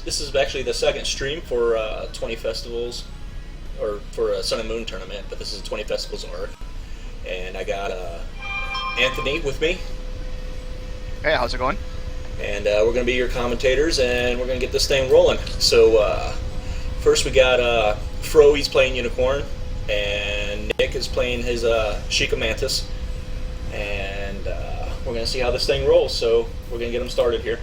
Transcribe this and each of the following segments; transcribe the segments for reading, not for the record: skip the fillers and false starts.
this is actually the second stream for 20 festivals, or for a Sun and Moon tournament. But this is 20 festivals arc, and I got Anthony with me, Hey, how's it going? and we're going to be your commentators, and we're going to get this thing rolling. So first we got Fro. He's playing Unicorn, and Nick is playing his Sheikah Mantis, and we're going to see how this thing rolls. So we're going to get them started here.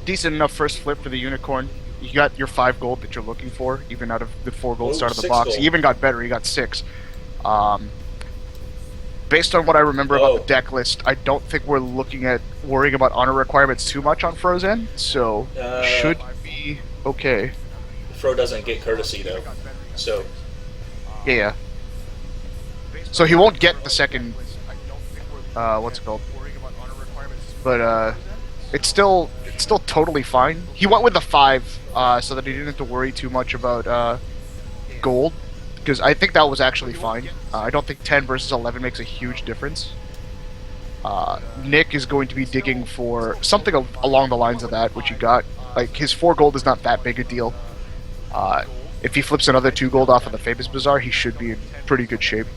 Decent enough first flip for the Unicorn. You got your 5 gold that you're looking for, even out of the 4 gold Ooh, start of the 6 box. gold. He even got better, he got 6. Based on what I remember about the deck list, I don't think we're looking at worrying about honor requirements too much on Frozen, so should be okay. Fro doesn't get courtesy though, so Yeah. So he won't get the second, what's it called? But it's still totally fine. He went with the 5, so that he didn't have to worry too much about gold, because I think that was actually fine. I don't think 10 versus 11 makes a huge difference. Nick is going to be digging for something along the lines of that, which he got. Like, his 4 gold is not that big a deal. If he flips another 2 gold off of the Famous Bazaar, he should be in pretty good shape.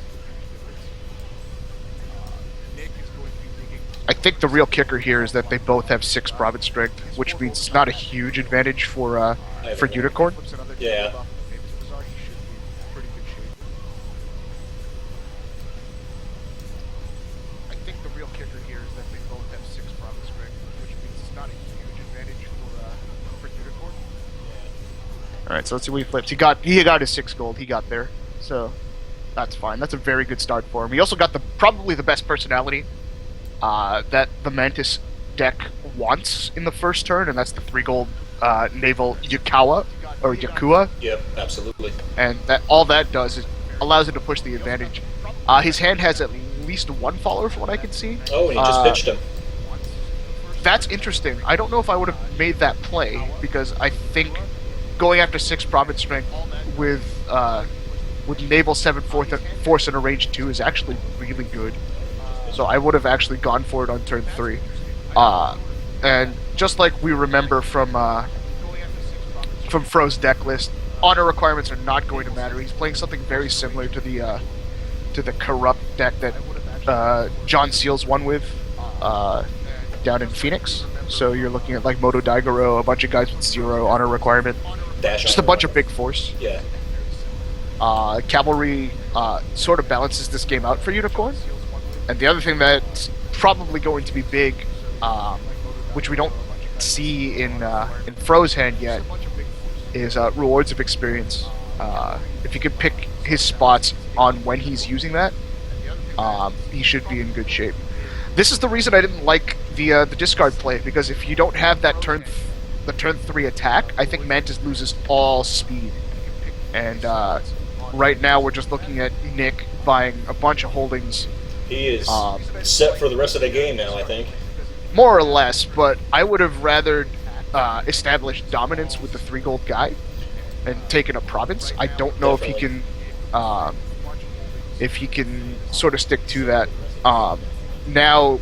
I think the real kicker here is that they both have 6 province strength, which means it's not a huge advantage for Unicorn. yeah. I think the real kicker here is that they both have 6 province strength, which means it's not a huge advantage for Unicorn. All right, so let's see what he flips. He got his 6 gold. He got there, so that's fine. That's a very good start for him. He also got probably the best personality that the Mantis deck wants in the first turn, and that's the 3 gold naval Yukawa or Yakua. Yep, absolutely. And all that does is allows him to push the advantage. His hand has at least 1 follower from what I can see. Oh, and he just pitched him. That's interesting. I don't know if I would have made that play, because I think going after 6 province strength with naval 7 force and a range 2 is actually really good. So I would have actually gone for it on turn 3. And just like we remember from Fro's deck list, honor requirements are not going to matter. He's playing something very similar to the corrupt deck that John Seals won with down in Phoenix. So you're looking at like Moto Daigoro, a bunch of guys with 0 honor requirement, just a bunch of big force. Yeah. Cavalry sort of balances this game out for Unicorn. And the other thing that's probably going to be big, which we don't see in Fro's hand yet, is rewards of experience. If you can pick his spots on when he's using that, he should be in good shape. This is the reason I didn't like the discard play, because if you don't have that turn 3 attack, I think Mantis loses all speed. And right now we're just looking at Nick buying a bunch of holdings. He is set for the rest of the game now, I think. More or less, but I would have rather established dominance with the 3 gold guy and taken a province. I don't know Definitely. if he can sort of stick to that. Now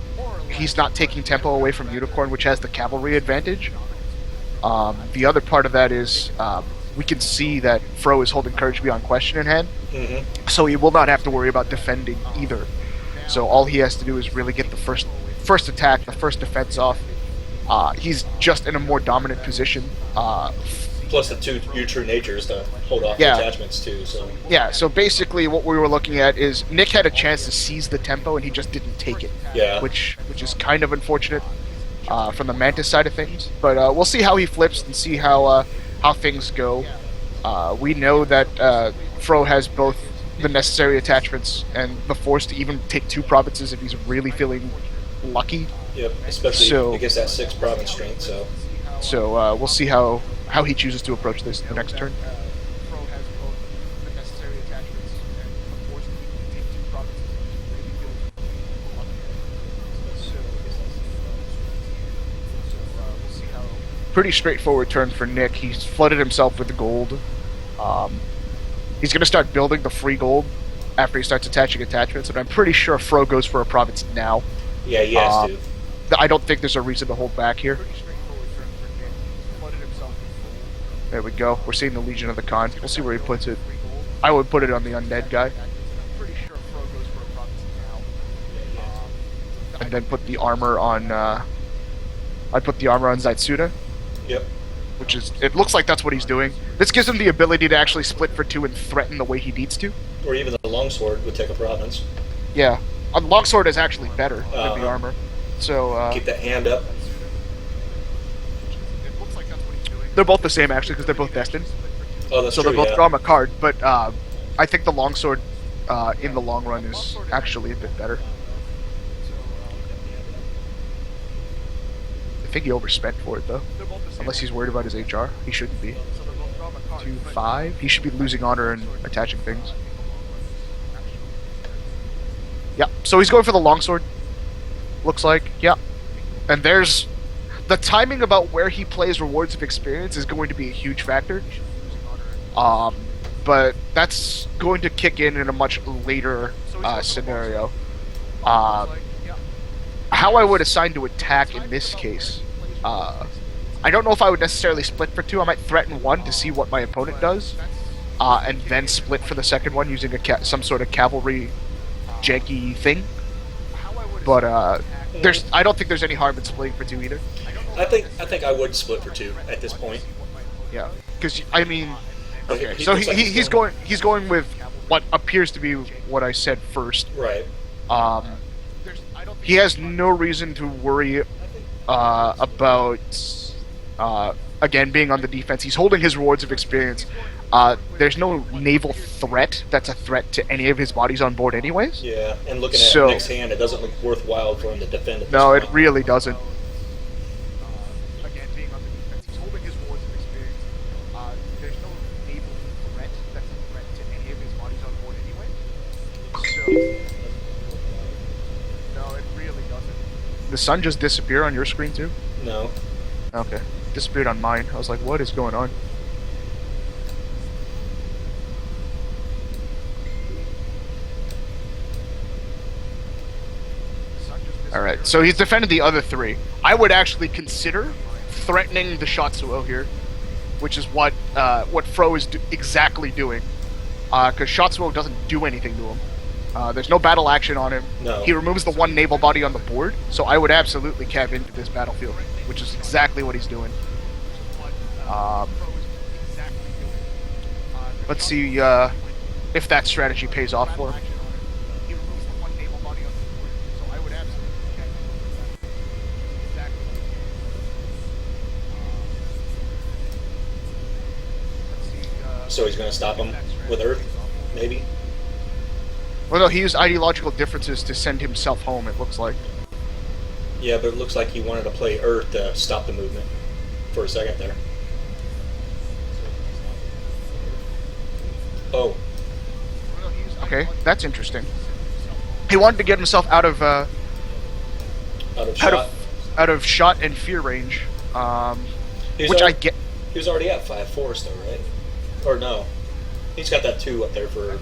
he's not taking tempo away from Unicorn, which has the cavalry advantage. The other part of that is we can see that Fro is holding Courage Beyond Question in hand, so he will not have to worry about defending either. So all he has to do is really get the first attack, the first defense off. He's just in a more dominant position. Plus the your true natures to hold off Yeah. the attachments too. So Yeah, so basically what we were looking at is Nick had a chance to seize the tempo and he just didn't take it. Yeah. Which is kind of unfortunate from the Mantis side of things. But we'll see how he flips and see how things go. We know that Fro has both the necessary attachments and the force to even take 2 provinces if he's really feeling lucky. yep, especially against that 6 province strength. So we'll see how he chooses to approach this the next turn. Pretty straightforward turn for Nick. He's flooded himself with the gold. He's going to start building the free gold after he starts attaching attachments, and I'm pretty sure Fro goes for a province now. Yeah, he has to. I don't think there's a reason to hold back here. There we go. We're seeing the Legion of the Khan. We'll see where he puts it. I would put it on the undead guy. And then put the armor on, I'd put the armor on Zaitsuda. Yep. Which is, it looks like that's what he's doing. This gives him the ability to actually split for 2 and threaten the way he needs to. Or even the longsword would take a province. Yeah. Longsword is actually better than the armor. So, keep that hand up. They're both the same, actually, because they're both destined. Oh, that's so true, they're both yeah. draw a card, but I think the longsword in the long run is actually a bit better. I think he overspent for it, though. Unless he's worried about his HR. He shouldn't be. 2-5? He should be losing honor and attaching things. Yeah, so he's going for the longsword. Looks like, yeah. And there's... The timing about where he plays Rewards of Experience is going to be a huge factor. But that's going to kick in a much later scenario. How I would assign to attack in this case, I don't know if I would necessarily split for 2. I might threaten 1 to see what my opponent does, and then split for the second one using some sort of cavalry janky thing. But I don't think there's any harm in splitting for 2 either. I think I would split for 2 at this point. Yeah, because I mean, okay, He so looks like he's going with what appears to be what I said first. Right. He has no reason to worry about again being on the defense. He's holding his Rewards of Experience. There's no naval threat that's a threat to any of his bodies on board anyways. Yeah, and looking at next hand, it doesn't look worthwhile for him to defend it. No, it really doesn't. Again, being on the defense, he's holding his Rewards of Experience. There's no naval threat that's a threat to any of his bodies on board anyway. So, no, it really doesn't. The sun just disappeared on your screen too? No. Okay. Disappeared on mine. I was like, what is going on? Alright, so he's defended the other 3. I would actually consider threatening the Shatsuo here, which is what Fro is exactly doing. Because Shatsuo doesn't do anything to him. There's no battle action on him. No. He removes the 1 naval body on the board, so I would absolutely cav into this battlefield, which is exactly what he's doing. Let's see if that strategy pays off for him. So he's going to stop him with Earth, maybe? Well, no, he used ideological differences to send himself home, it looks like. Yeah, but it looks like he wanted to play Earth to stop the movement for a second there. Oh. Okay, that's interesting. He wanted to get himself out of shot and fear range, which I get. He was already at 5 force though, right? Or no? He's got that 2 up there for.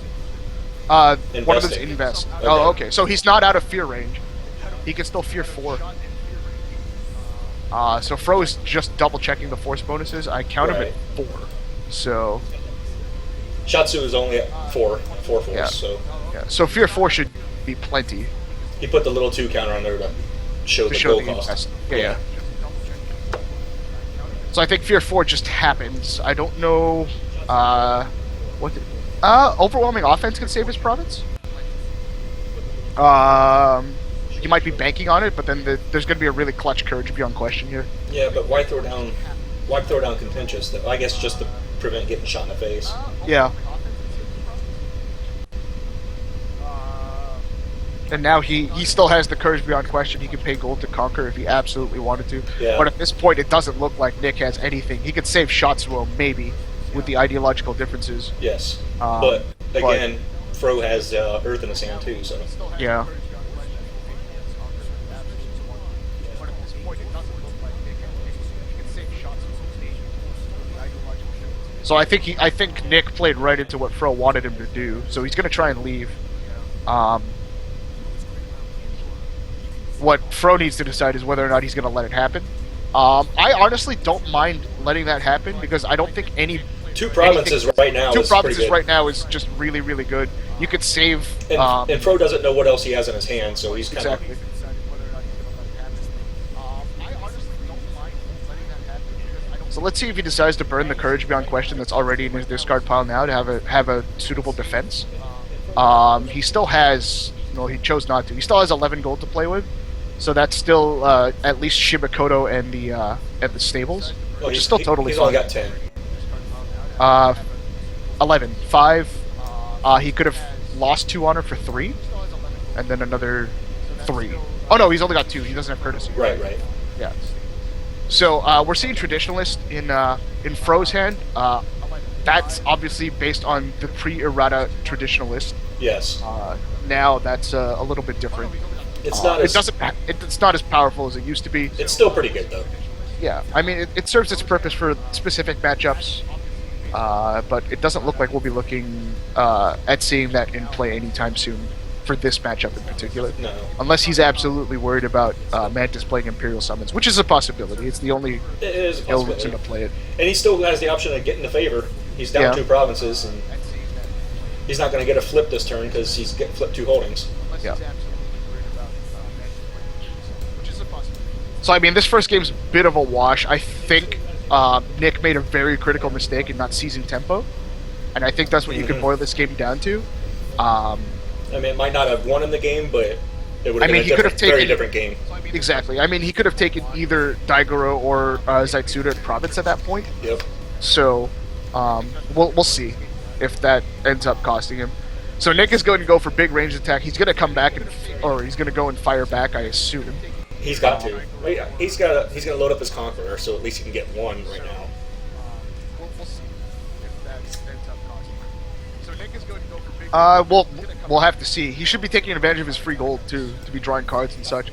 One of them's invest. Okay. Oh, okay. So he's not out of fear range. He can still fear 4. So Fro is just double checking the force bonuses. I count him at 4. So. Shatsu is only at 4 force, Yeah. so. Yeah. So fear 4 should be plenty. He put the little 2 counter on there to show the show goal the cost. invest. Yeah. So I think fear 4 just happens. I don't know. What? Overwhelming offense can save his province. You might be banking on it, but then there's going to be a really clutch courage beyond question here. Yeah, but why throw down? Why throw down contentious? Though? I guess just to prevent getting shot in the face. Yeah. And now he still has the courage beyond question. He can pay gold to conquer if he absolutely wanted to. Yeah. But at this point, it doesn't look like Nick has anything. He could save Shatsuo, maybe, with the ideological differences. Yes, but again, Fro has Earth in his hand too, so. Yeah. So I think Nick played right into what Fro wanted him to do. So he's going to try and leave. What Fro needs to decide is whether or not he's going to let it happen. I honestly don't mind letting that happen because I don't think Two provinces right now. Two is provinces pretty good. right now is just really, really good. You could save. And Fro doesn't know what else he has in his hand, so he's kind Exactly. of. So let's see if he decides to burn the Courage Beyond Question that's already in his discard pile now to have a suitable defense. He still has. No, he chose not to. He still has 11 gold to play with, so that's still at least Shibakoto and the stables, Well, which is still totally he's fine. only got 10. 11. 5. He could have lost 2 honor for 3, and then another 3. Oh no, he's only got 2. He doesn't have courtesy. Right. Yeah. So we're seeing traditionalist in Fro's hand. That's obviously based on the pre-errata traditionalist. Yes. Now that's a little bit different. It's not as. It's not as powerful as it used to be. It's still pretty good though. Yeah, I mean it serves its purpose for specific matchups, but it doesn't look like we'll be looking at seeing that in play anytime soon for this matchup in particular. No. Unless he's absolutely worried about Mantis playing Imperial Summons, which is a possibility. It's the only It is a reason possibility. to play it. And he still has the option of getting the favor. He's down Yeah. 2 provinces, and he's not going to get a flip this turn because he's getting flipped 2 holdings. Yeah. So I mean, this first game's a bit of a wash. I think Nick made a very critical mistake in not seizing tempo, and I think that's what you can boil this game down to. I mean, it might not have won in the game, but it would have been he a could have very taken- different game. Exactly. I mean, he could have taken either Daigoro or Zaitsuda in province at that point. Yep. So we'll see if that ends up costing him. So Nick is going to go for big range attack. He's going to come back or he's going to go and fire back, I assume. He's got to. Wait, he's going to load up his Conqueror, so at least he can get 1 right now. We'll see if that ends up costing him. So Nick is going to go for big. We'll have to see. He should be taking advantage of his free gold too, to be drawing cards and such.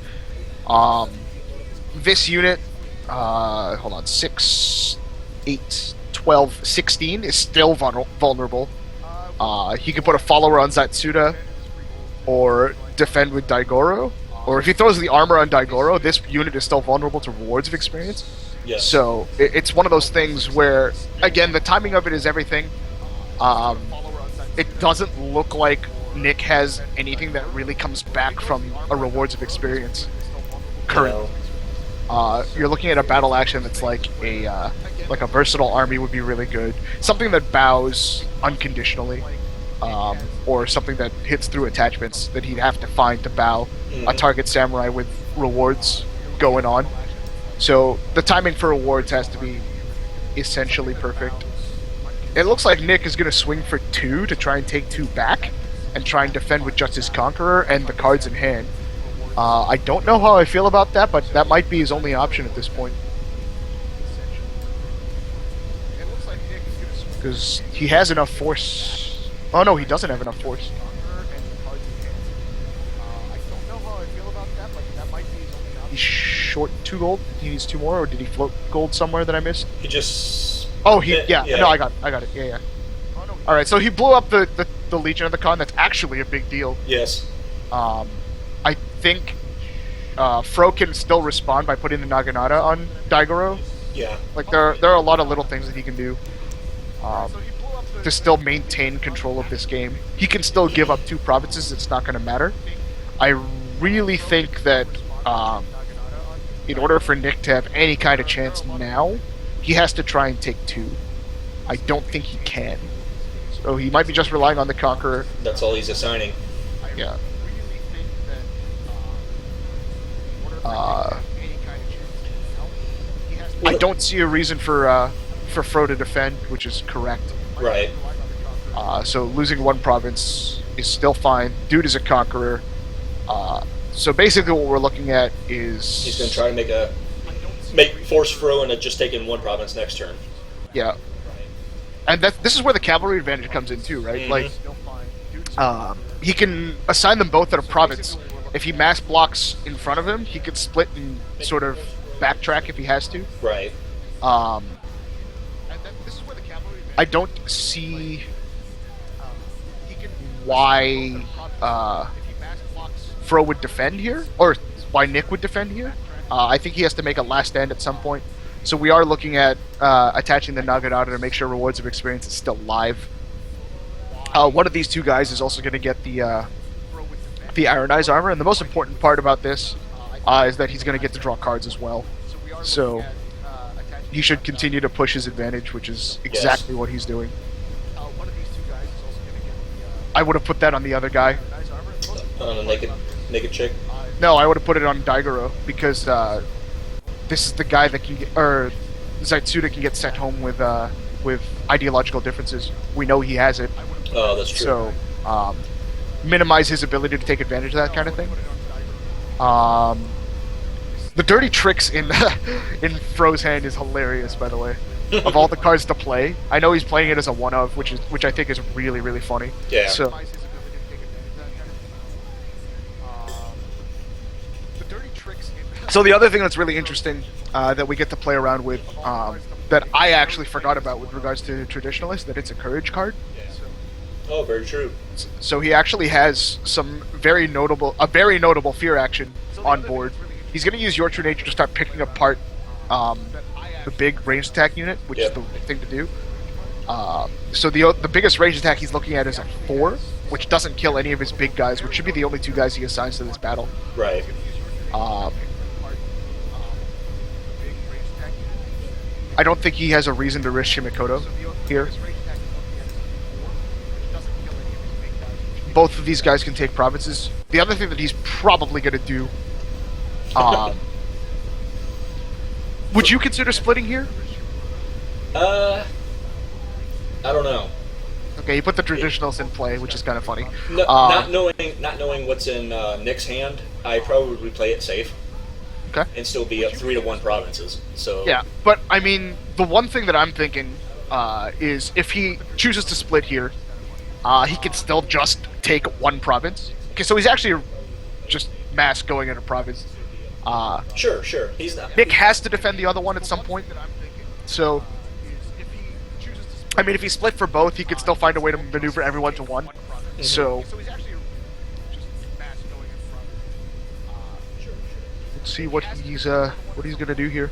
This unit, hold on, 6, 8, 12, 16 is still vulnerable. He could put a follower on Zatsuda, or defend with Daigoro. Or if he throws the armor on Daigoro, this unit is still vulnerable to rewards of experience. Yes. So it's one of those things where, again, the timing of it is everything. It doesn't look like Nick has anything that really comes back from a rewards of experience currently. You're looking at a battle action that's like a versatile army would be really good. Something that bows unconditionally, or something that hits through attachments that he'd have to find to bow a target samurai with rewards going on. So the timing for rewards has to be essentially perfect. It looks like Nick is going to swing for 2 to try and take 2 back and try and defend with just his Conqueror and the cards in hand. I don't know how I feel about that, but that might be his only option at this point. Because he has enough force. Oh no, he doesn't have enough force. He's short 2 gold. He needs 2 more, or did he float gold somewhere that I missed? He just. Oh, yeah. No, I got it. Yeah. All right, so he blew up the Legion of the Con. That's actually a big deal. Yes. I think Fro can still respond by putting the Naginata on Daigoro. Yeah. Like there are a lot of little things that he can do to still maintain control of this game. He can still give up 2 provinces. It's not going to matter. I really think that in order for Nick to have any kind of chance now, he has to try and take 2. I don't think he can. So he might be just relying on the Conqueror. That's all he's assigning. Yeah. I don't see a reason for Fro to defend, which is correct. Right. So losing 1 province is still fine. Dude is a Conqueror. So basically what we're looking at is... He's going to try to force Fro into just taking 1 province next turn. Yeah. And this is where the cavalry advantage comes in too, right? Like, he can assign them both at a province. If he mass blocks in front of him, he could split and sort of backtrack if he has to. Right. I don't see why Fro would defend here, or why Nick would defend here. I think he has to make a last stand at some point. So we are looking at attaching the Naginata to make sure Rewards of Experience is still live. One of these two guys is also going to get the Iron Eyes armor, and the most important part about this is that he's going to get to draw cards as well. So he should continue to push his advantage, which is exactly what he's doing. I would have put that on the other guy. On a naked chick. No, I would have put it on Daigoro, because this is the guy that can get, or Zaitsuda can get sent home with ideological differences. We know he has it. Oh, that's true. So, minimize his ability to take advantage of that kind of thing. The dirty tricks in in Fro's hand is hilarious, by the way. Of all the cards to play, I know he's playing it as a one of, which I think is really, really funny. Yeah. So the other thing that's really interesting that we get to play around with, that I actually forgot about with regards to Traditionalist, that it's a courage card. Oh, very true. So he actually has a very notable fear action on board. He's going to use your true nature to start picking apart the big ranged attack unit, which is the thing to do. So the biggest ranged attack he's looking at is a 4, which doesn't kill any of his big guys, which should be the only 2 guys he assigns to this battle. Right. I don't think he has a reason to risk Shimikoto here. Both of these guys can take provinces. The other thing that he's probably going to do... would you consider splitting here? I don't know. Okay, you put the traditionals in play, which is kind of funny. No, not knowing what's in Nick's hand, I probably would play it safe. Okay. And still be up 3-1 provinces. So yeah, but I mean, the one thing that I'm thinking is if he chooses to split here, he can still just take 1 province. Okay, so he's actually just mass going into province. Sure. He's not. Nick has to defend the other one at some point. So, I mean, if he split for both, he could still find a way to maneuver everyone to 1. Mm-hmm. So, let's see what he's gonna do here.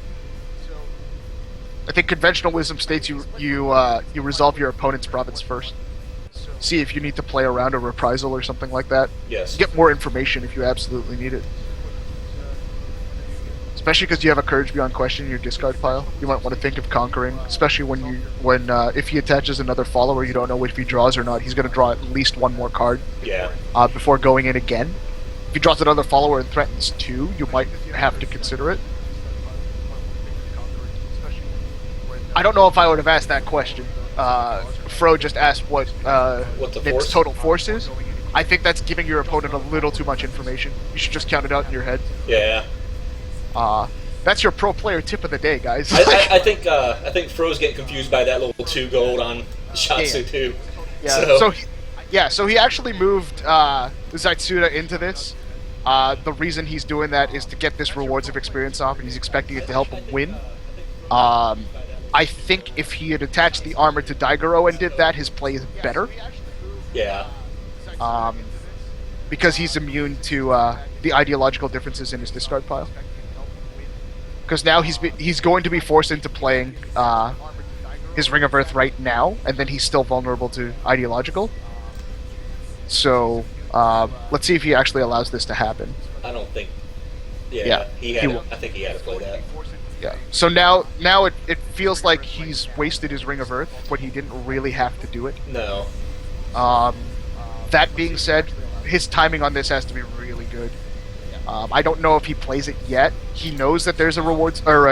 I think conventional wisdom states you resolve your opponent's province first. See if you need to play around a reprisal or something like that. Yes. Get more information if you absolutely need it. Especially because you have a Courage Beyond Question in your discard pile. You might want to think of conquering, especially when if he attaches another follower, you don't know if he draws or not. He's going to draw at least 1 more card. Yeah. Before going in again. If he draws another follower and threatens 2, you might have to consider it. I don't know if I would have asked that question. Fro just asked what the Nick's total force is. I think that's giving your opponent a little too much information. You should just count it out in your head. Yeah. That's your pro player tip of the day, guys. I think Fro's getting confused by that little 2 gold on Shatsu too. Yeah. So he actually moved Zaitsuda into this. The reason he's doing that is to get this Rewards of Experience off, and he's expecting it to help him win. I think if he had attached the armor to Daigoro and did that, his play is better. Yeah. Because he's immune to the ideological differences in his discard pile. Because now he's going to be forced into playing his Ring of Earth right now, and then he's still vulnerable to ideological. So let's see if he actually allows this to happen. I don't think. Yeah, I think he had to play that. Yeah. So now it feels like he's wasted his Ring of Earth, but he didn't really have to do it. No. That being said, his timing on this has to be really good. I don't know if he plays it yet. He knows that there's a rewards or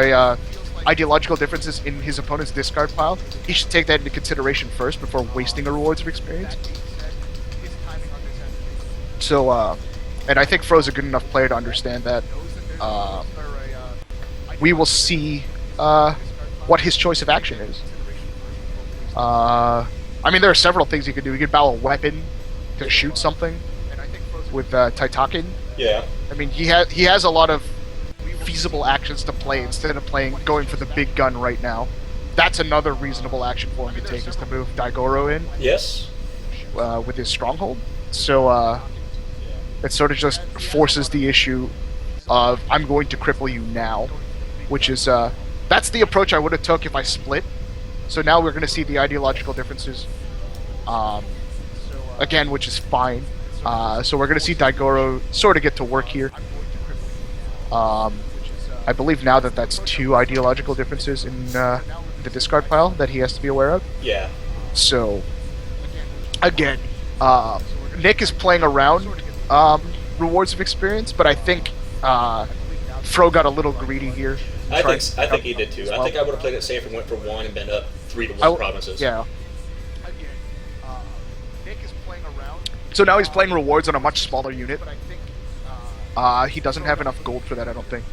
ideological differences in his opponent's discard pile. He should take that into consideration first before wasting a rewards of experience. So, and I think Fro's a good enough player to understand that. We will see what his choice of action is. I mean, there are several things he could do. He could bow a weapon to shoot something with Taitakin. Yeah. I mean, he has a lot of feasible actions to play instead of going for the big gun right now. that's another reasonable action for him to take, is to move Daigoro in Yes. with his stronghold. So it sort of just forces the issue of, I'm going to cripple you now, which is that's the approach I would have took if I split. So now we're going to see the ideological differences again, which is fine. So we're going to see Daigoro sort of get to work here. I believe now that that's 2 ideological differences in the discard pile that he has to be aware of. Yeah. So, again, Nick is playing around rewards of experience, but I think Fro got a little greedy here. I think he did too. I think I would have played it safe and went for 1 and been up 3 to 1 provinces. Yeah. So now he's playing rewards on a much smaller unit. He doesn't have enough gold for that, I don't think.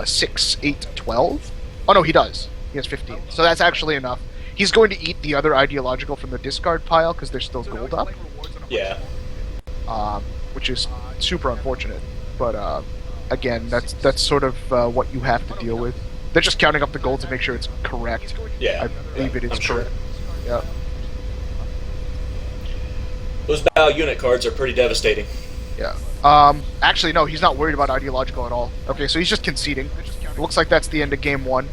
6, 8, 12? Oh no, he does. He has 15. So that's actually enough. He's going to eat the other ideological from the discard pile because there's still gold up. Yeah. Which is super unfortunate. But again, that's sort of what you have to deal with. They're just counting up the gold to make sure it's correct. Yeah. I believe it is correct. Sure. Yeah. Those Bao unit cards are pretty devastating. Yeah. Actually, no, he's not worried about ideological at all. Okay, so he's just conceding. It looks like that's the end of game 1.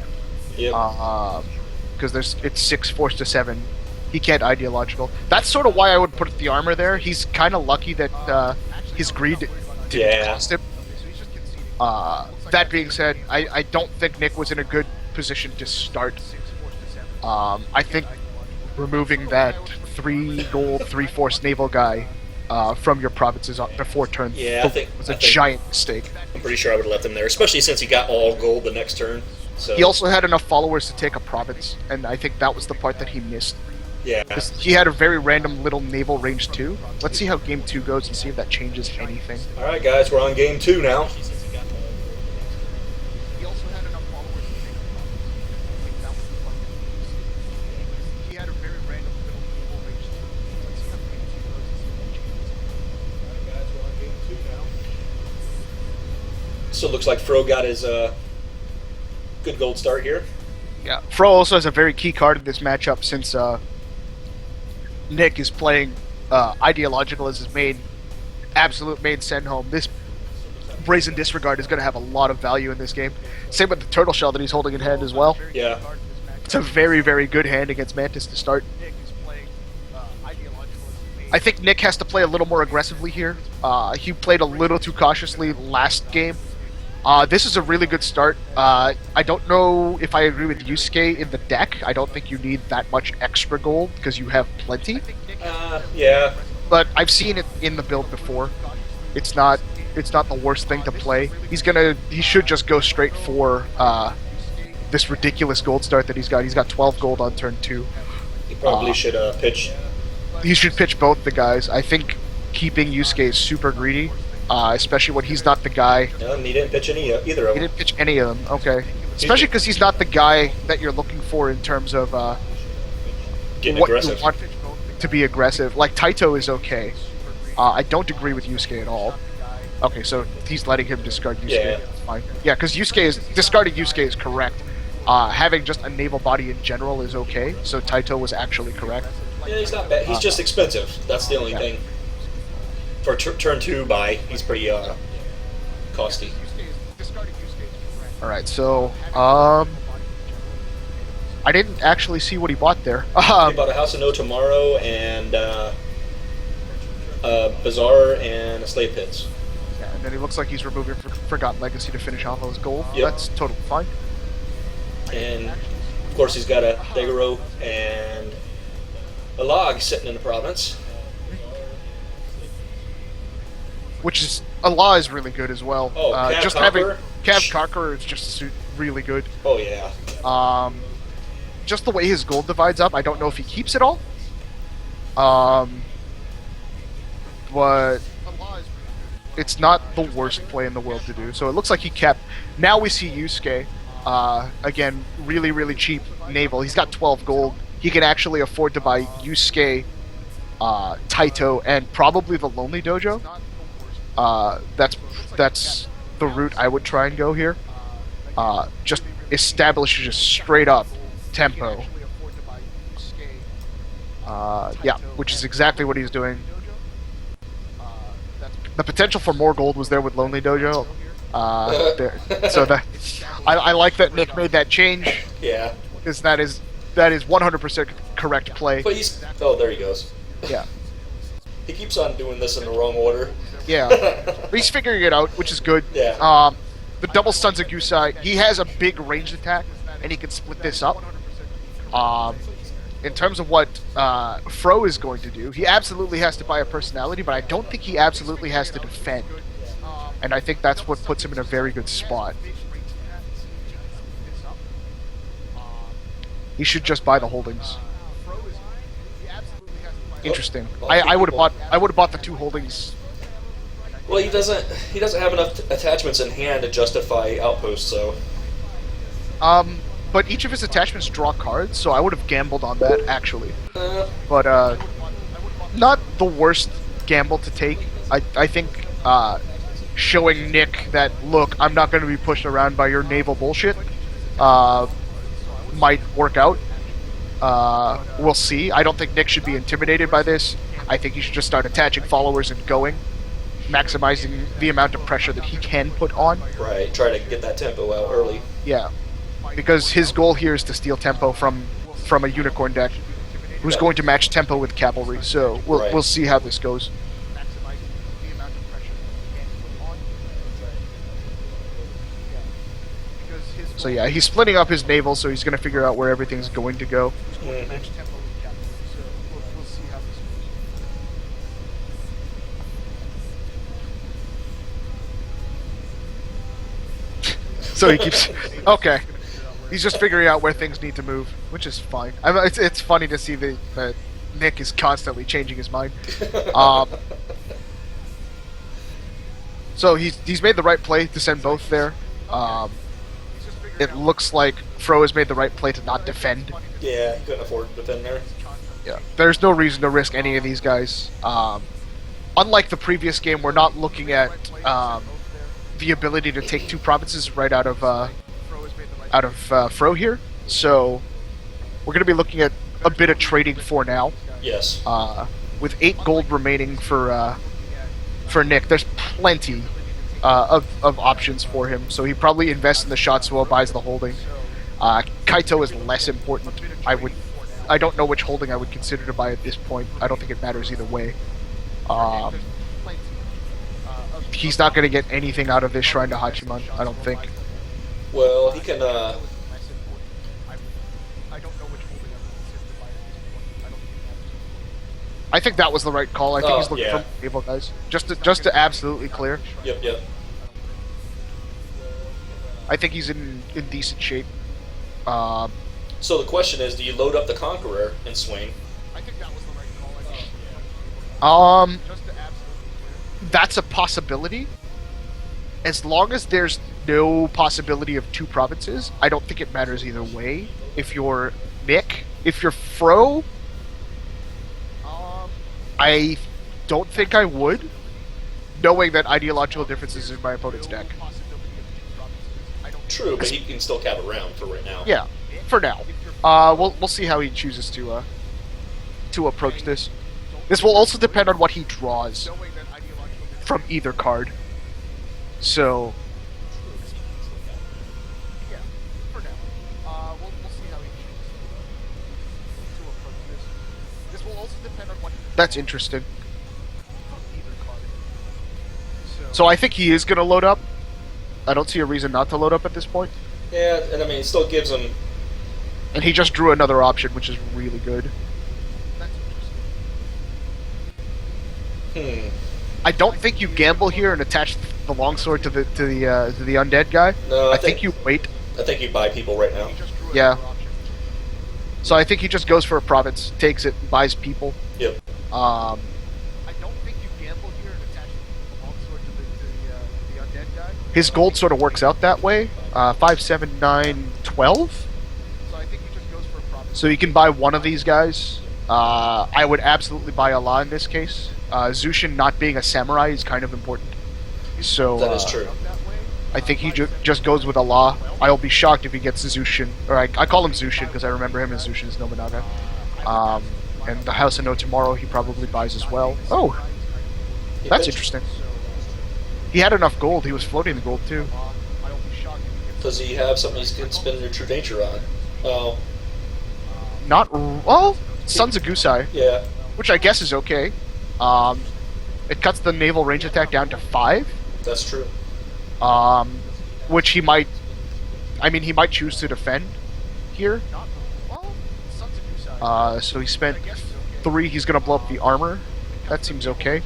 Yep. Because it's 6 forced to 7. He can't ideological. That's sort of why I would put the armor there. He's kind of lucky that his greed didn't cost him. That being said, I don't think Nick was in a good position to start. I think removing that 3 gold, 3 force naval guy from your provinces before turn was a giant mistake. I'm pretty sure I would have left him there, especially since he got all gold the next turn. So. He also had enough followers to take a province, and I think that was the part that he missed. Yeah. He had a very random little naval range too. Let's see how game 2 goes and see if that changes anything. Alright guys, we're on game 2 now. So it looks like Fro got his good gold start here. Yeah, Fro also has a very key card in this matchup since Nick is playing ideological as his main, absolute main send home. This Brazen Disregard is going to have a lot of value in this game. Same with the Turtle Shell that he's holding in hand as well. Yeah. It's a very, very good hand against Mantis to start. I think Nick has to play a little more aggressively here. He played a little too cautiously last game. This is a really good start. I don't know if I agree with Yusuke in the deck. I don't think you need that much extra gold because you have plenty. Yeah. But I've seen it in the build before. It's not the worst thing to play. He should just go straight for this ridiculous gold start that he's got. He's got 12 gold on turn 2. He probably should pitch. He should pitch both the guys. I think keeping Yusuke is super greedy. Especially when he's not the guy. No, he didn't pitch either of them. He didn't pitch any of them, okay. Especially because he's not the guy that you're looking for in terms of Getting what aggressive. you want to be aggressive. Like, Taito is okay. I don't agree with Yusuke at all. Okay, so he's letting him discard Yusuke. Yeah. Fine. Yeah, because discarding Yusuke is correct. Having just a naval body in general is okay, so Taito was actually correct. Yeah, he's not bad. He's just expensive. That's the only thing. For turn 2 buy, he's pretty costly. Alright, so I didn't actually see what he bought there. He bought a House of No Tomorrow and Bazaar and a Slave Pits. Yeah, and then he looks like he's removing Forgotten Legacy to finish off those gold. Yep. That's totally fine. And of course he's got a Daigoro and a Log sitting in the province. Which is Allah is really good as well. Oh, Cav just Conqueror? having Cav Conqueror is just really good. Oh yeah. Just the way his gold divides up, I don't know if he keeps it all. But it's not the worst play in the world to do. So it looks like he kept. Now we see Yusuke. Again, really cheap naval. He's got 12 gold. He can actually afford to buy Yusuke, Taito, and probably the Lonely Dojo. That's the route I would try and go here. Just establish just straight up tempo. Yeah, which is exactly what he's doing. The potential for more gold was there with Lonely Dojo. So I like that Nick made that change, Yeah. because that is 100% correct play. But he's... Oh, there he goes. Yeah, He keeps on doing this in the wrong order. yeah. But he's figuring it out, which is good. Yeah. The double Sanzagusai, he has a big ranged attack, and he can split this up. In terms of what Fro is going to do, he absolutely has to buy a personality, but I don't think he absolutely has to defend. And I think that's what puts him in a very good spot. He should just buy the holdings. Interesting. I would have bought the 2 holdings. Well, he doesn't have enough attachments in hand to justify outposts, so... But each of his attachments draw cards, so I would have gambled on that, actually. But, not the worst gamble to take. I think, showing Nick that, look, I'm not going to be pushed around by your naval bullshit, might work out. We'll see. I don't think Nick should be intimidated by this. I think he should just start attaching followers and going, maximizing the amount of pressure that he can put on. Right, try to get that tempo out early. Yeah. Because his goal here is to steal tempo from a unicorn deck, who's going to match tempo with cavalry. So we'll see how this goes. So yeah, he's splitting up his naval, so he's going to figure out where everything's going to go. So he keeps... Okay. He's just figuring out where things need to move, which is fine. I mean, it's funny to see that Nick is constantly changing his mind. So he's made the right play to send both there. It looks like Fro has made the right play to not defend. Yeah, he couldn't afford to defend there. Yeah, there's no reason to risk any of these guys. Unlike the previous game, we're not looking at the ability to take 2 provinces right out of Fro here. So we're going to be looking at a bit of trading for now. Yes. With 8 gold remaining for Nick, there's plenty of options for him. So he probably invests in the Shatsuo, buys the holding. Kaito is less important. I don't know which holding I would consider to buy at this point. I don't think it matters either way. He's not going to get anything out of this Shrine to Hachiman, I don't think. Well, he can, I think that was the right call. I think he's looking yeah. for naval guys. Just to absolutely clear. Yep. I think he's in decent shape. So the question is, do you load up the Conqueror and swing? I think that was the right call. That's a possibility. As long as there's no possibility of 2 provinces, I don't think it matters either way. If you're Nick, if you're Fro, I don't think I would, knowing that ideological differences in my opponent's deck. True, but he can still cap around for right now. Yeah, for now. We'll see how he chooses to approach this. This will also depend on what he draws from either card. So, yeah, for now. We'll see how he chooses to approach this. This will also depend on what. That's interesting. From either card. So I think he is going to load up. I don't see a reason not to load up at this point. Yeah, and I mean, it still gives him... And he just drew another option, which is really good. That's interesting. I don't think you gamble here and attach the longsword to the undead guy. No, I think you wait. I think you buy people right now. Yeah. So I think he just goes for a province, takes it, buys people. Yep. I don't think you gamble here and attach the longsword to the undead guy. His gold sort of works out that way. 5, 7, 9, 12. So I think he just goes for a province. So you can buy one of these guys. I would absolutely buy Allah in this case. Zushin not being a samurai is kind of important. So That is true. I think he just goes with Allah. I'll be shocked if he gets Zushin, or I call him Zushin because I remember him as Zushin's Nobunaga. And the House of No Tomorrow he probably buys as well. Oh, that's interesting. He had enough gold. He was floating the gold too. Does he have something he can spend their true nature on? Oh, Not well. Sons of Gusai, yeah. which I guess is okay. It cuts the naval range attack down to 5. That's true. Which he might. I mean, he might choose to defend here. So he spent 3. He's gonna blow up the armor. That seems okay.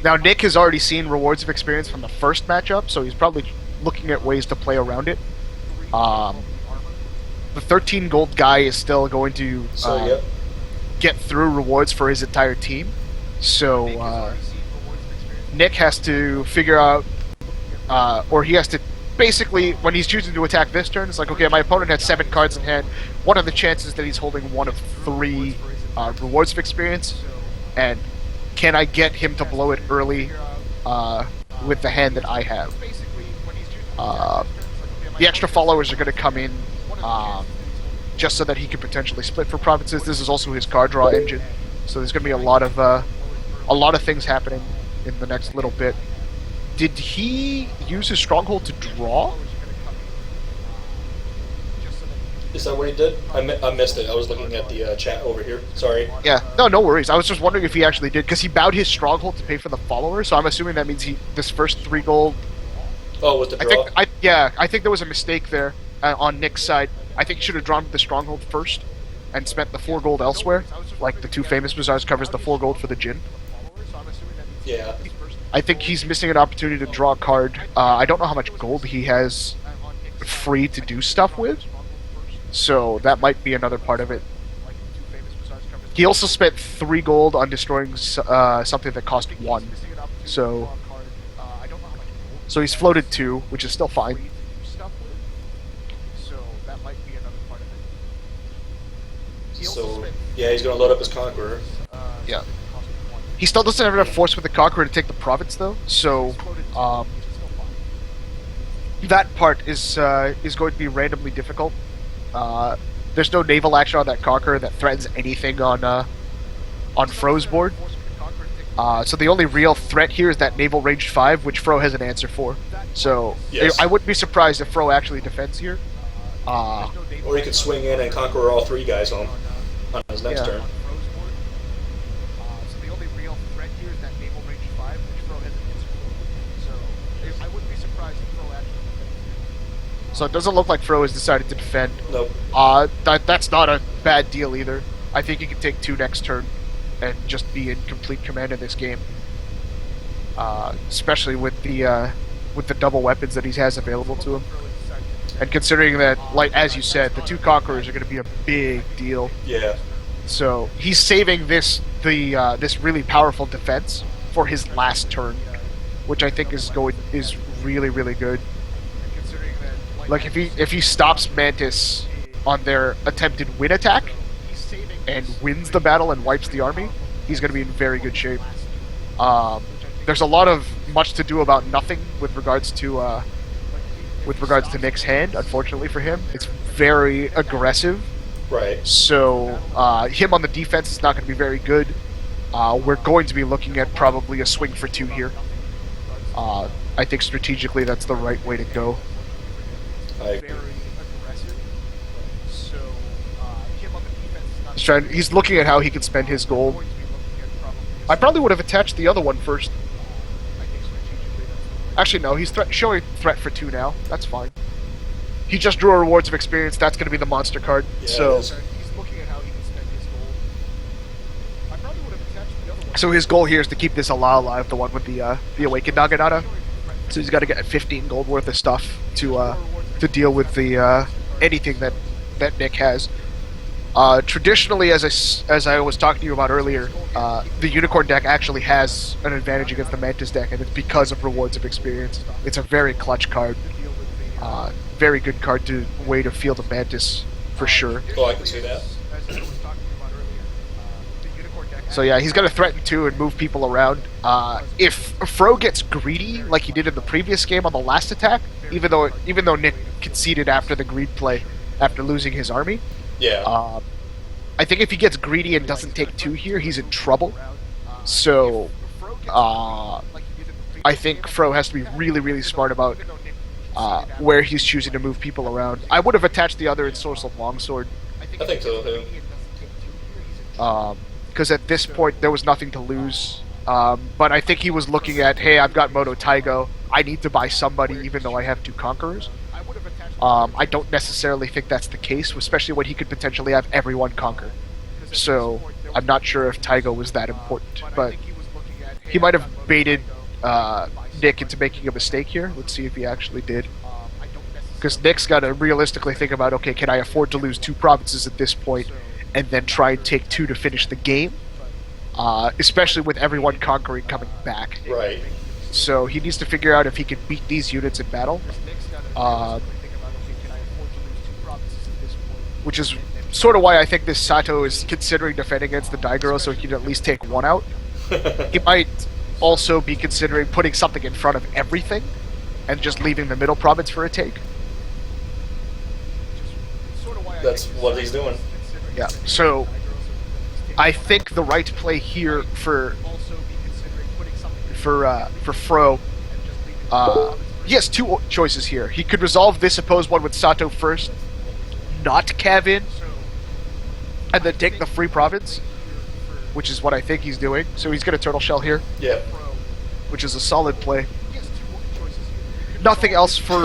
Now Nick has already seen rewards of experience from the first matchup, so he's probably looking at ways to play around it. The 13 gold guy is still going to Yep. get through rewards for his entire team. So Nick has to figure out, or he has to basically, when he's choosing to attack this turn, it's like, okay, my opponent has 7 cards in hand. What are the chances that he's holding one of 3 rewards of experience? And can I get him to blow it early with the hand that I have? The extra followers are going to come in just so that he can potentially split for provinces. This is also his card draw engine, so there's going to be a lot of things happening in the next little bit. Did he use his stronghold to draw? Is that what he did? I missed it. I was looking at the chat over here. Sorry. Yeah, no worries. I was just wondering if he actually did, because he bowed his stronghold to pay for the followers. So I'm assuming that means this first 3 gold. Oh, with the draw? I think there was a mistake there on Nick's side. I think he should have drawn the stronghold first and spent the 4 gold elsewhere, like the 2 famous bazaars covers the 4 gold for the Jin. Yeah. I think he's missing an opportunity to draw a card. I don't know how much gold he has free to do stuff with, so that might be another part of it. He also spent 3 gold on destroying something that cost 1, so he's floated 2, which is still fine. So, yeah, he's going to load up his Conqueror. Yeah. He still doesn't have enough force with the Conqueror to take the province, though, so that part is going to be randomly difficult. There's no naval action on that Conqueror that threatens anything on Fro's board. So the only real threat here is that naval range 5, which Fro has an answer for. So yes. I wouldn't be surprised if Fro actually defends here. Or he could swing in and conquer all 3 guys home on his next turn. So the only real threat here is that naval range 5, which Fro has an answer for. So I wouldn't be surprised if Fro actually defends. So it doesn't look like Fro has decided to defend. Nope. That's not a bad deal either. I think he can take 2 next turn and just be in complete command of this game. Especially with the double weapons that he has available to him. And considering that, like as you said, the 2 Conquerors are going to be a big deal. Yeah. So he's saving this really powerful defense for his last turn, which I think is really, really good. Like if he stops Mantis on their attempted win attack and wins the battle and wipes the army, he's going to be in very good shape. There's a lot of much to do about nothing with regards to Nick's hand. Unfortunately for him, it's very aggressive. Right. So him on the defense is not going to be very good. We're going to be looking at probably a swing for 2 here. I think strategically that's the right way to go. I agree. He's looking at how he can spend his gold. I probably would have attached the other one first. Actually, no, he's showing threat for 2 now. That's fine. He just drew a rewards of experience. That's going to be the monster card. Yeah, so he's looking at how he can spend his gold. I probably would have attached the other one. So his goal here is to keep this Allah alive, the one with the awakened Naginata. So he's got to get 15 gold worth of stuff to deal with the anything that Nick has. Traditionally, as I was talking to you about earlier, the Unicorn deck actually has an advantage against the Mantis deck, and it's because of rewards of experience. It's a very clutch card. Very good card way to field a Mantis, for sure. Oh, I can see that. So yeah, he's gonna threaten 2 and move people around. If Fro gets greedy like he did in the previous game on the last attack, even though Nick conceded after the greed play after losing his army, Yeah. I think if he gets greedy and doesn't take 2 here, he's in trouble. So I think Fro has to be really, really smart about where he's choosing to move people around. I would have attached the other Ensorcelled Longsword. I think so too. Because at this point there was nothing to lose. But I think he was looking at, hey, I've got Moto Taigo. I need to buy somebody even though I have 2 Conquerors. I don't necessarily think that's the case, especially when he could potentially have everyone conquer. So I'm not sure if Taigo was that important, but he might have baited Nick into making a mistake here. Let's see if he actually did. Because Nick's got to realistically think about, okay, can I afford to lose 2 provinces at this point and then try and take 2 to finish the game? Especially with everyone conquering coming back. Right. So he needs to figure out if he can beat these units in battle. Which is sort of why I think this Sato is considering defending against the Daigoro so he can at least take 1 out. He might also be considering putting something in front of everything and just leaving the middle province for a take. That's what he's doing. Yeah, so I think the right play here for Fro, he has 2 choices here. He could resolve this opposed one with Sato first, not cav in, and then take the free province, which is what I think he's doing. So he's going to Turtle Shell here, Yeah. which is a solid play. Nothing else for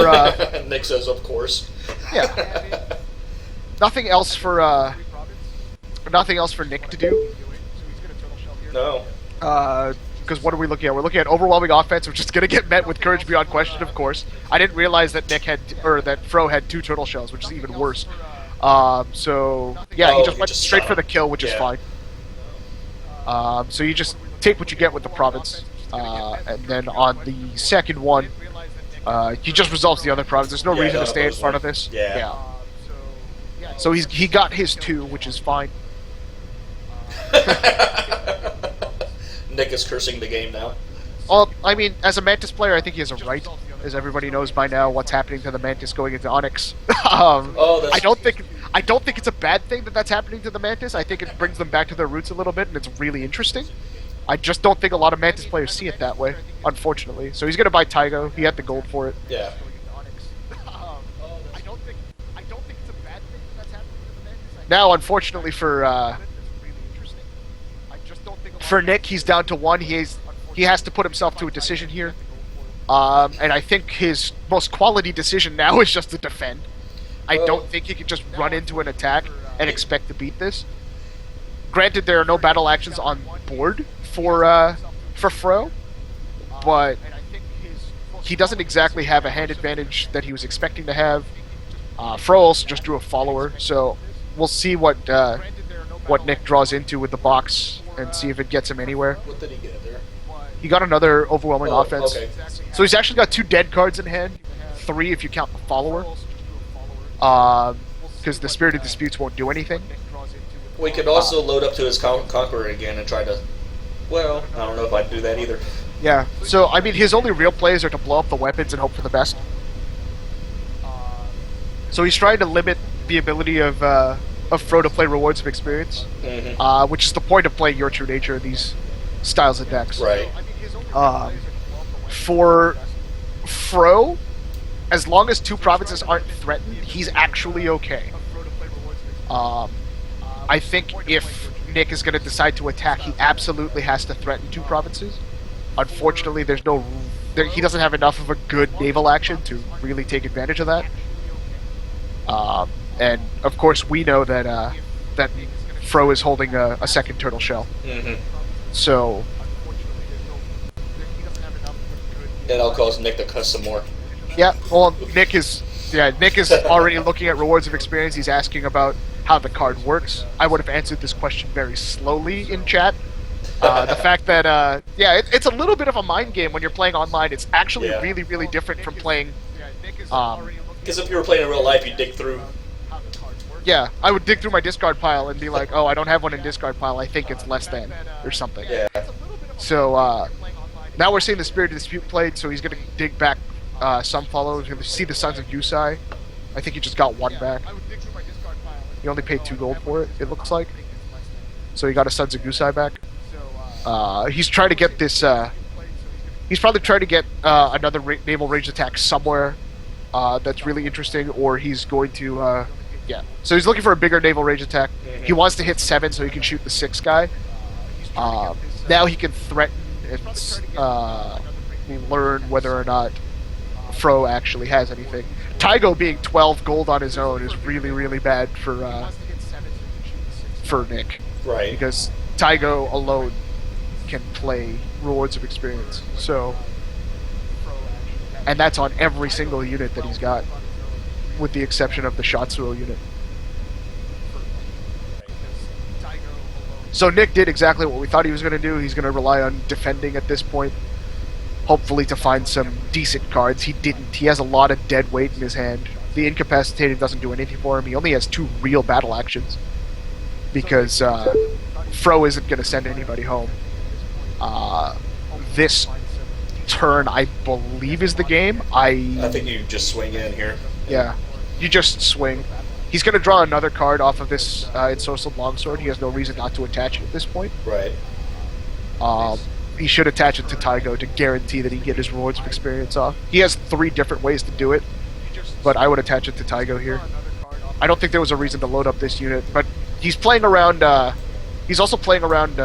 Nick says, of course. yeah. Nothing else for Nick to do. No. Because what are we looking at? We're looking at overwhelming offense, which is going to get met with courage beyond question, of course. I didn't realize that that Fro had 2 turtle shells, which is even worse. So yeah, he just went straight for the kill, which is fine. So you just take what you get with the province, and then on the second one, he just resolves the other province. There's no reason to stay in front of this. Yeah. So he got his 2, which is fine. Nick is cursing the game now. Well, I mean, as a Mantis player, I think he has a right, as everybody knows by now what's happening to the Mantis going into Onyx. I don't think it's a bad thing that that's happening to the Mantis. I think it brings them back to their roots a little bit, and it's really interesting. I just don't think a lot of Mantis players see it that way, unfortunately. So he's going to buy Taigo. He had the gold for it. Yeah. I don't think it's a bad thing that's happening to the Mantis. Now, unfortunately for Nick, he's down to 1. He has to put himself to a decision here. And I think his most quality decision now is just to defend. I don't think he can just run into an attack and expect to beat this. Granted, there are no battle actions on board for Fro, but he doesn't exactly have a hand advantage that he was expecting to have. Fro also just drew a follower, so we'll see what Nick draws into with the box and see if it gets him anywhere. What did he get there? He got another overwhelming offense. Okay. So he's actually got 2 dead cards in hand, 3 if you count the follower. Because the Spirited Disputes won't do anything. We could also load up to his Conqueror again and try to... Well, I don't know if I'd do that either. Yeah, so I mean his only real plays are to blow up the weapons and hope for the best. So he's trying to limit the ability of Fro to play Rewards of Experience, which is the point of playing Your True Nature in these styles of decks. Right. For Fro, as long as 2 provinces aren't threatened, he's actually okay. I think if Nick is going to decide to attack, he absolutely has to threaten 2 provinces. Unfortunately, he doesn't have enough of a good naval action to really take advantage of that. And of course, we know that that Fro is holding a second turtle shell. So, that'll cause Nick to cuss some more. yeah. Well, Nick is already looking at Rewards of Experience. He's asking about how the card works. I would have answered this question very slowly in chat. The fact that it's a little bit of a mind game when you're playing online. It's actually really, really different from playing. Because if you were playing in real life, you'd dig through. Yeah, I would dig through my discard pile and be like, oh, I don't have one in discard pile. I think it's less than or something. Yeah. So now we're seeing the Spirit of Dispute played, so he's going to dig back some follow. He's going to see the Sons of Yusai. I think he just got one back. He only paid 2 gold for it, it looks like. So he got a Sons of Yusai back. He's trying to get this... he's probably trying to get another naval range attack somewhere that's really interesting, or he's going to... yeah. So he's looking for a bigger naval range attack. He wants to hit 7 so he can shoot the 6 guy. Now he can threaten and learn whether or not Fro actually has anything. Taigo being 12 gold on his own is really, really bad for Nick. Right. Because Taigo alone can play Rewards of Experience. So, and that's on every single unit that he's got, with the exception of the Shatsuo unit. So Nick did exactly what we thought he was going to do. He's going to rely on defending at this point, hopefully to find some decent cards. He didn't. He has a lot of dead weight in his hand. The Incapacitated doesn't do anything for him. He only has 2 real battle actions, because Fro isn't going to send anybody home. This turn, I believe, is the game. I think you just swing in here. Yeah, you just swing. He's going to draw another card off of this Ensorcelled Longsword. He has no reason not to attach it at this point. Right. He should attach it to Taigo to guarantee that he get his Rewards of Experience off. He has 3 different ways to do it, but I would attach it to Taigo here. I don't think there was a reason to load up this unit, but he's playing around... he's also playing around...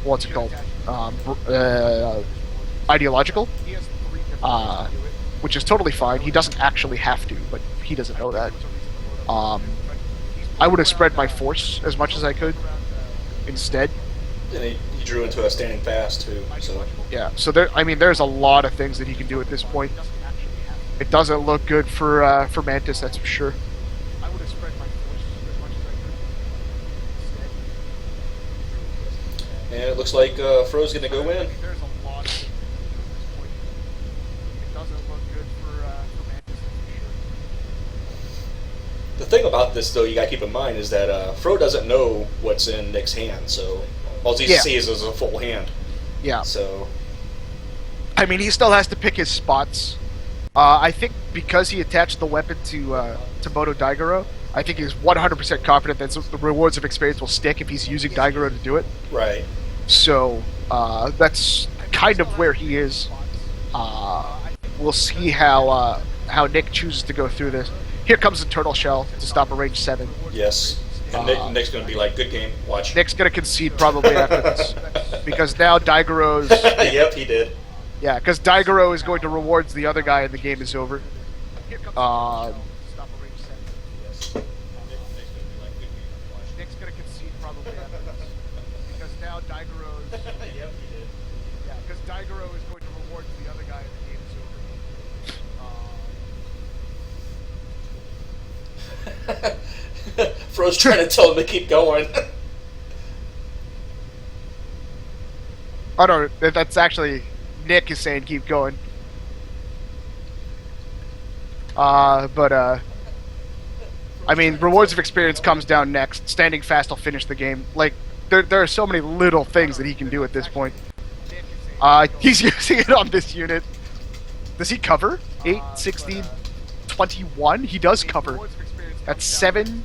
what's it called? Ideological. Which is totally fine. He doesn't actually have to, but he doesn't know that. I would have spread my force as much as I could instead. And he drew into a standing fast too. So Yeah, so there's a lot of things that he can do at this point. It doesn't look good for Mantis, that's for sure. and it looks like Fro's gonna go in. The thing about this, though, you gotta keep in mind is that Fro doesn't know what's in Nick's hand, so all he sees is a full hand. Yeah. So, I mean, he still has to pick his spots. I think because he attached the weapon to Moto Daigoro, I think he's 100% confident that the Rewards of Experience will stick if he's using Daigoro to do it. right. So that's kind of where he is. We'll see how Nick chooses to go through this. Here comes the Turtle Shell to stop a range 7. Yes. And Nick's gonna be like, good game, watch. Nick's going to concede probably after this. Because now Daigoro's... Yep, he did. Yeah, because Daigoro is going to rewards the other guy and the game is over. Nick's going to concede probably after this. Because now Daigoro's... Yep, he did. Yeah, because Daigoro is going to reward the other guy and the game is over. Fro's trying to tell him to keep going. Oh no, that's actually... Nick is saying keep going. I mean, Rewards of Experience comes down next. Standing Fast will finish the game. Like, there are so many little things that he can do at this point. He's using it on this unit. Does he cover? 8, 16, 21? He does cover. That's 7.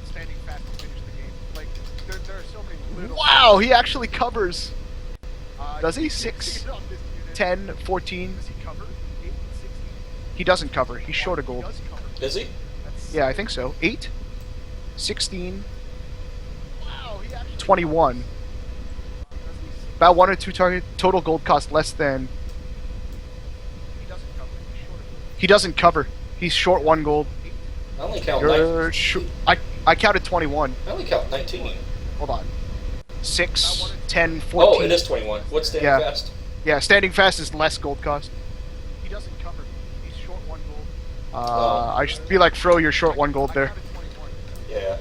Wow, he actually covers. Does he? 6, 10, 14. He doesn't cover. He's short of gold. Is he? Yeah, I think so. 8, 16, 21. About 1 or 2 target total gold cost less than. He doesn't cover. He's short 1 gold. I only count You're 19. I counted 21. I only count 19. Hold on. 6, 10, 14. Oh, it is 21. What's standing Yeah. fast? Yeah, standing fast is less gold cost. He doesn't cover. He's short 1 gold. I should be like Fro, you're short 1 gold there. Yeah.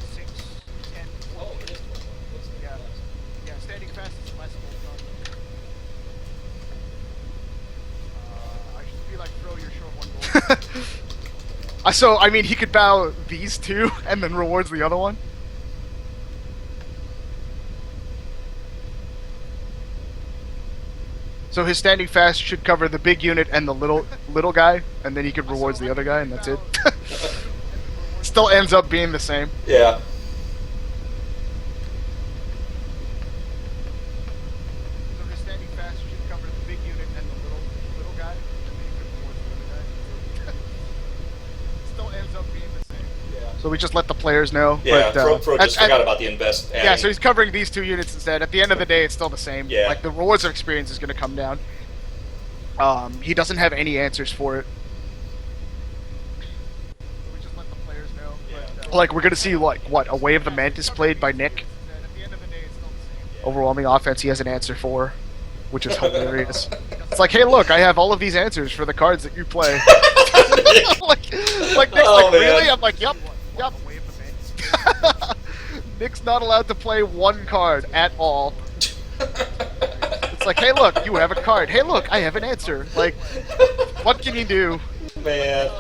6, 10, 14. Oh, it is 21. What's standing Yeah. fast? Yeah, standing fast is less gold cost. I should be like Fro, you're short 1 gold. So, I mean, he could bow these two and then rewards the other one. So his standing fast should cover the big unit and the little guy, and then he could rewards the other guy, and that's it. Still ends up being the same. Yeah. So his standing fast should cover the big unit and the little guy, and then he could rewards the other guy. Still ends up being the same. Yeah. So we just let the players know. Yeah, but, Fro just forgot about the invest. Yeah, so he's covering these two units instead. At the end of the day, it's still the same. Yeah. Like, the rewards of experience is going to come down. He doesn't have any answers for it. So we just let the players know. Yeah. Like, we're going to see, like, what, a Way of the Mantis played by Nick. At the end of the day, it's still the same. Overwhelming offense he has an answer for, which is hilarious. It's like, hey, look, I have all of these answers for the cards that you play. like Nick's Oh, like, man. really? I'm like, yep. Nick's not allowed to play one card at all. It's like, hey, look, you have a card. Hey, look, I have an answer. Like, what can you do? Man.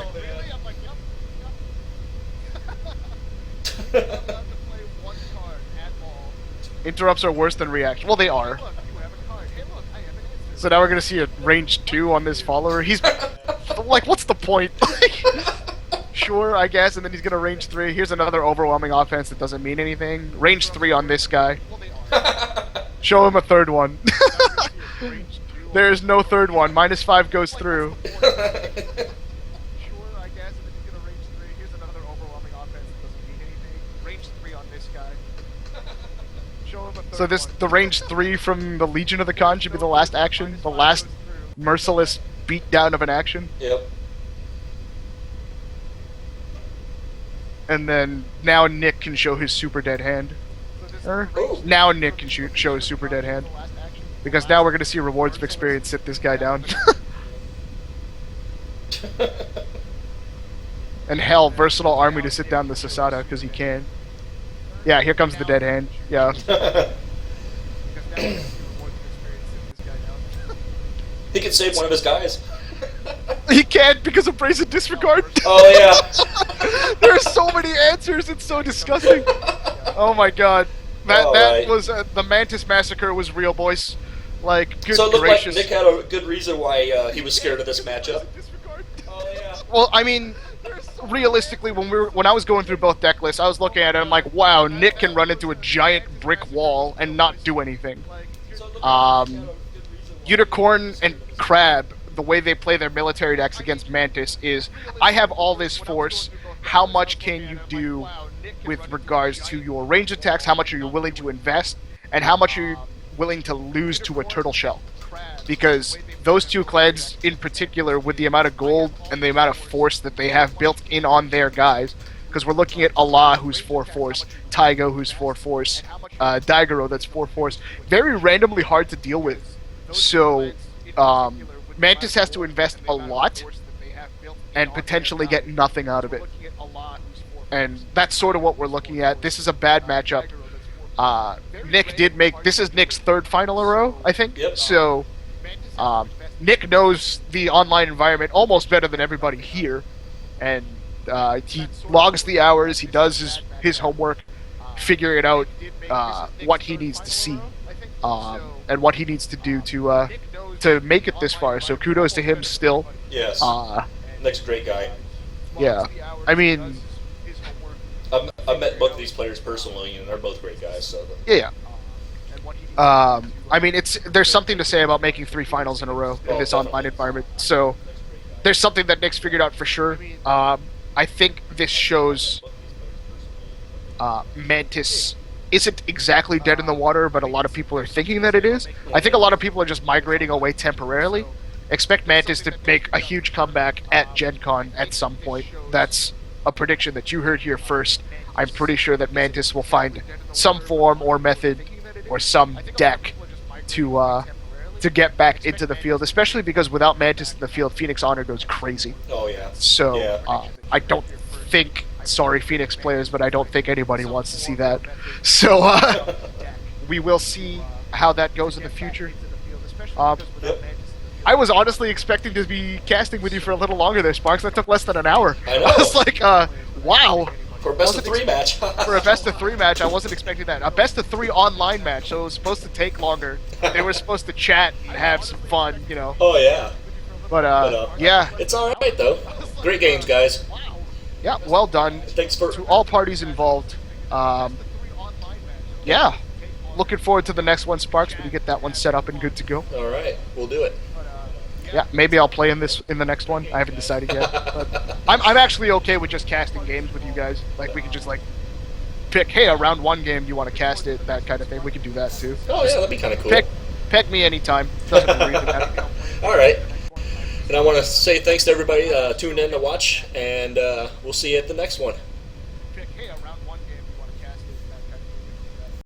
Interrupts are worse than reaction. Well, they are. So now we're gonna see a range 2 on this follower. He's like, what's the point? Sure, I guess, and then he's gonna range 3. Here's another overwhelming offense that doesn't mean anything. Range 3 on this guy. Show him a third one. There's no third one. -5 goes through. Sure, I guess, and then he's gonna range 3. Here's another overwhelming offense that doesn't mean anything. Range 3 on this guy. Show him a third so the range 3 from the Legion of the Khan should be the last action, the last merciless beatdown of an action. Yep. And then now Nick can show his super dead hand. Now Nick can show his super dead hand. Because now we're going to see rewards of experience sit this guy down. And hell, versatile army to sit down the Sasada, because he can. Yeah, here comes the dead hand. Yeah. He could save one of his guys. He can't because of Brazen Disregard. Oh, yeah. There are so many answers, it's so disgusting. Oh my god. That Right. was, the Mantis Massacre was real, boys. Like, good So it looked gracious. like Nick had a good reason why he was scared of this matchup. Oh, yeah. Well, I mean, realistically, when I was going through both deck lists, I was looking at it and I'm like, wow, Nick can run into a giant brick wall and not do anything. Unicorn and Crab, the way they play their military decks against Mantis is, I have all this force, how much can you do with regards to your range attacks, how much are you willing to invest, and how much are you willing to lose to a turtle shell? Because those two clans in particular, with the amount of gold and the amount of force that they have built in on their guys, because we're looking at Allah, who's 4 force, Taigo, who's 4 force, Daigoro, that's 4 force, very randomly hard to deal with. So, Mantis has to invest a lot and potentially get nothing out of it. And that's sort of what we're looking at. This is a bad matchup. Nick did make... This is Nick's 3rd final in a row, I think. Yep. So, Nick knows the online environment almost better than everybody here. And he logs the hours, he does his homework, figuring out what he needs to see. And what he needs to do to make it this far. So kudos to him still. Yes. Nick's a great guy. Yeah. I mean... I've met both of these players personally, and they're both great guys. So. Yeah. I mean, there's something to say about making 3 finals in a row in this online environment. So there's something that Nick's figured out for sure. I think this shows Mantis isn't exactly dead in the water, but a lot of people are thinking that it is. I think a lot of people are just migrating away temporarily. Expect Mantis to make a huge comeback at Gen Con at some point. That's a prediction that you heard here first. I'm pretty sure that Mantis will find some form or method or some deck to get back into the field, especially because without Mantis in the field, Phoenix Honor goes crazy. Oh, yeah. So, Yeah. I don't think, sorry Phoenix players, but I don't think anybody wants to see that. So, we will see how that goes in the future. Yep. I was honestly expecting to be casting with you for a little longer there, Sparks. That took less than an hour. I know. I was like, wow. For a best of Wasn't 3 match. For a best of 3 match, I wasn't expecting that. A best of 3 online match, so it was supposed to take longer. They were supposed to chat and have some fun, you know. Oh yeah. But yeah. It's all right though. Great games, guys. Yeah, well done Thanks for. to all parties involved. Yeah. Looking forward to the next one, Sparks, when you get that one set up and good to go. All right, we'll do it. Yeah, maybe I'll play in the next one. I haven't decided yet. But I'm actually okay with just casting games with you guys. Like, we can just, like, pick, hey, a round 1 game, do you want to cast it? That kind of thing. We can do that, too. Oh yeah, that'd be kind of cool. Pick me anytime. Doesn't really matter. All right. And I want to say thanks to everybody tuned in to watch, and we'll see you at the next one.